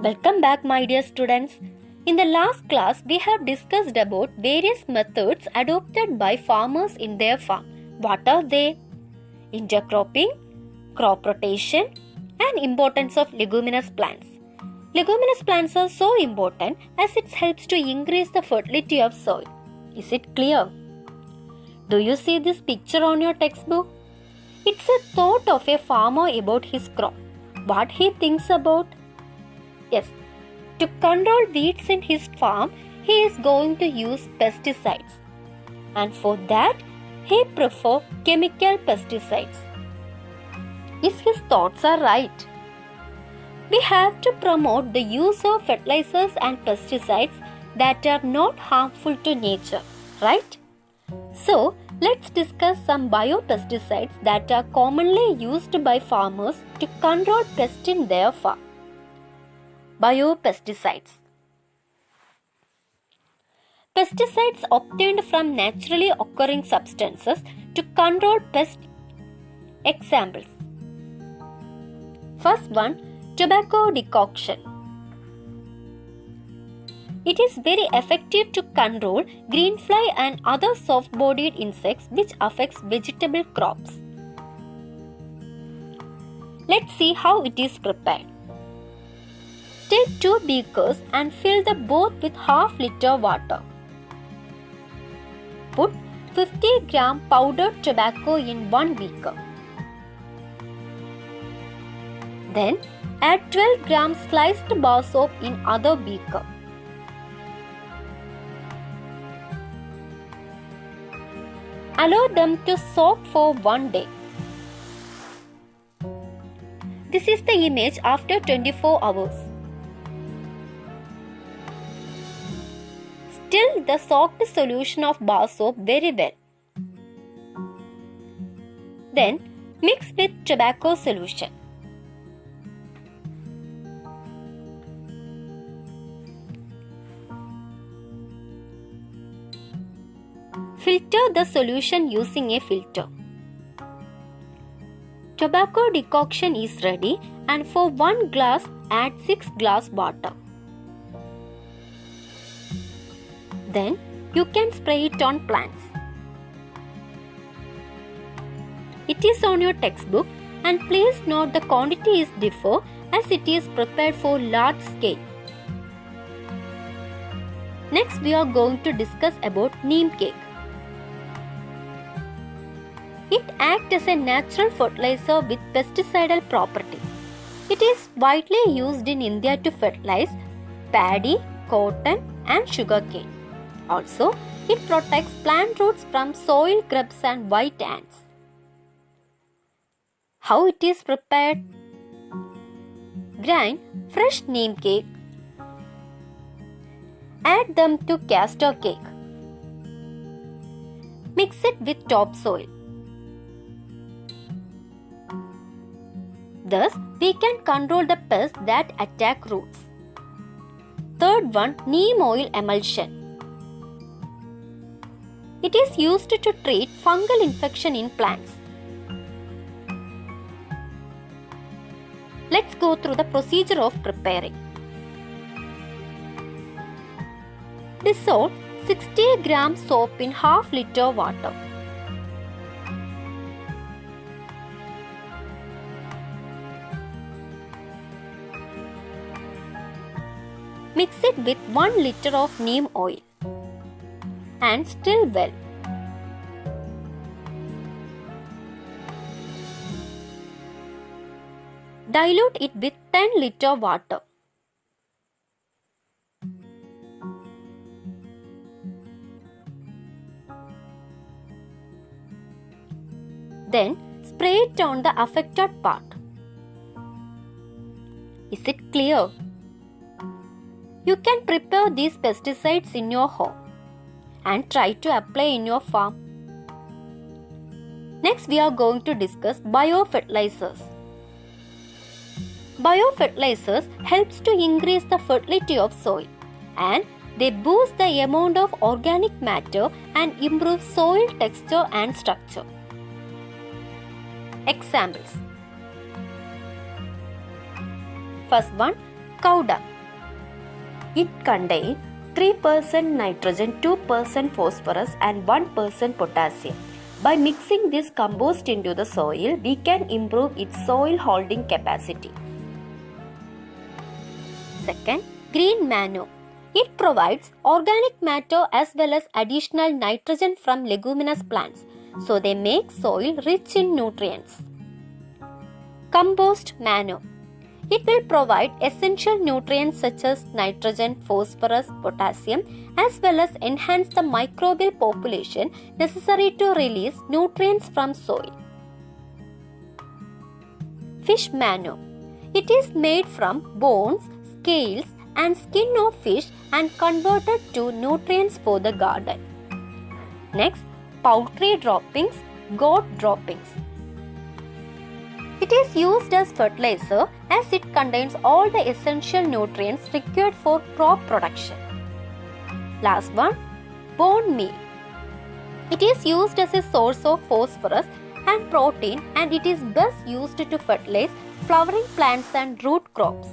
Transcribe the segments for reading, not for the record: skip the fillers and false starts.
Welcome back, my dear students. In the last class, we have discussed about various methods adopted by farmers in their farm. What are they? Intercropping, crop rotation, and importance of leguminous plants. Leguminous plants are so important as it helps to increase the fertility of soil. Is it clear? Do you see this picture on your textbook? It's a thought of a farmer about his crop. What he thinks about? Yes, to control weeds in his farm, he is going to use pesticides. And for that, he prefers chemical pesticides. If his thoughts are right, we have to promote the use of fertilizers and pesticides that are not harmful to nature, right? So, let's discuss some biopesticides that are commonly used by farmers to control pests in their farm. Biopesticides. Pesticides obtained from naturally occurring substances to control pests. Examples. First one, tobacco decoction. It is very effective to control greenfly and other soft-bodied insects which affects vegetable crops. Let's see how it is prepared. Take 2 beakers and fill the both with half liter water. Put 50 gram powdered tobacco in 1 beaker. Then add 12 gram sliced bar soap in other beaker. Allow them to soak for 1 day. This is the image after 24 hours. Still the soaked solution of bar soap very well. Then mix with tobacco solution. Filter the solution using a filter. Tobacco decoction is ready, and for 1 glass add 6 glass water. Then you can spray it on plants. It is on your textbook, and please note the quantity is differ as it is prepared for large scale. Next we are going to discuss about neem cake. It acts as a natural fertilizer with pesticidal property. It is widely used in India to fertilize paddy, cotton and sugarcane. Also, it protects plant roots from soil grubs and white ants. How it is prepared? Grind fresh neem cake. Add them to castor cake. Mix it with topsoil. Thus, we can control the pests that attack roots. Third one, neem oil emulsion. It is used to treat fungal infection in plants. Let's go through the procedure of preparing. Dissolve 60 gram soap in half liter water. Mix it with 1 liter of neem oil and stir well. Dilute it with 10 liter water. Then spray it on the affected part. Is it clear? You can prepare these pesticides in your home and try to apply in your farm. Next we are going to discuss biofertilizers. Biofertilizers helps to increase the fertility of soil, and they boost the amount of organic matter and improve soil texture and structure. Examples. First one, cow dung. It contains 3% nitrogen, 2% phosphorus and 1% potassium. By mixing this compost into the soil, we can improve its soil holding capacity. Second, green manure. It provides organic matter as well as additional nitrogen from leguminous plants, so they make soil rich in nutrients. Compost manure. It will provide essential nutrients such as nitrogen, phosphorus, potassium, as well as enhance the microbial population necessary to release nutrients from soil. Fish manure. It is made from bones, scales, and skin of fish and converted to nutrients for the garden. Next, poultry droppings, goat droppings. It is used as fertilizer as it contains all the essential nutrients required for crop production. Last one, bone meal. It is used as a source of phosphorus and protein, and it is best used to fertilize flowering plants and root crops.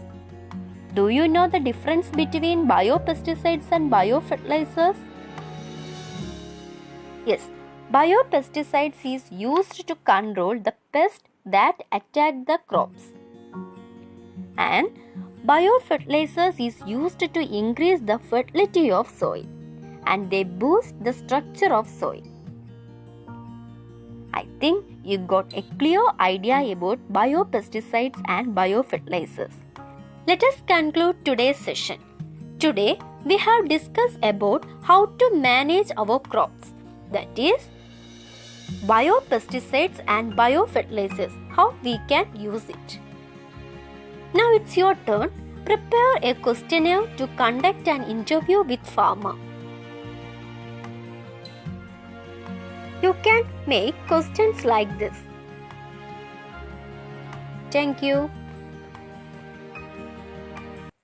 Do you know the difference between biopesticides and biofertilizers? Yes, biopesticides is used to control the pests that attack the crops, and biofertilizers is used to increase the fertility of soil, and they boost the structure of soil. I think you got a clear idea about biopesticides and biofertilizers. Let us conclude today's session. Today we have discussed about how to manage our crops, that is biopesticides and biofertilizers, how we can use it. Now it's your turn. Prepare a questionnaire to conduct an interview with farmer. You can make questions like this. Thank you.